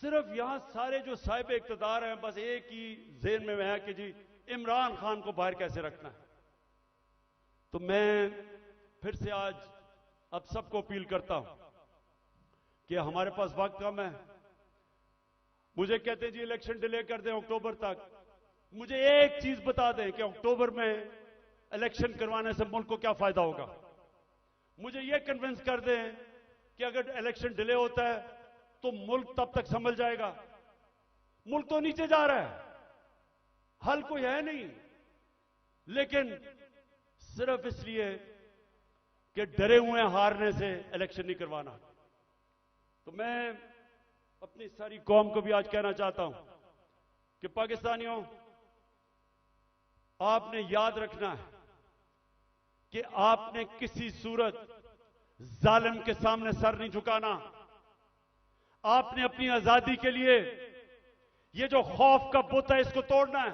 सिर्फ यहां सारे जो साहिब इख्तिदार हैं बस एक ही ज़हन में है कि जी इमरान खान को बाहर कैसे रखना है। तो मैं फिर से आज अब सबको अपील करता हूं कि हमारे पास वक्त कम है। मुझे कहते हैं जी इलेक्शन डिले कर दें अक्टूबर तक। मुझे एक चीज बता दें कि अक्टूबर में इलेक्शन करवाने से मुल्क को क्या फायदा होगा। मुझे यह कन्विंस कर दें कि अगर इलेक्शन डिले होता है तो मुल्क तब तक संभल जाएगा। मुल्क तो नीचे जा रहा है, हल कोई है नहीं, लेकिन सिर्फ इसलिए कि डरे हुए हारने से इलेक्शन नहीं करवाना। तो मैं अपनी सारी कौम को भी आज कहना चाहता हूं कि पाकिस्तानियों, आपने याद रखना है कि आपने किसी सूरत जालिम के सामने सर नहीं झुकाना। आपने अपनी आजादी के लिए ये जो खौफ का बुत है इसको तोड़ना है।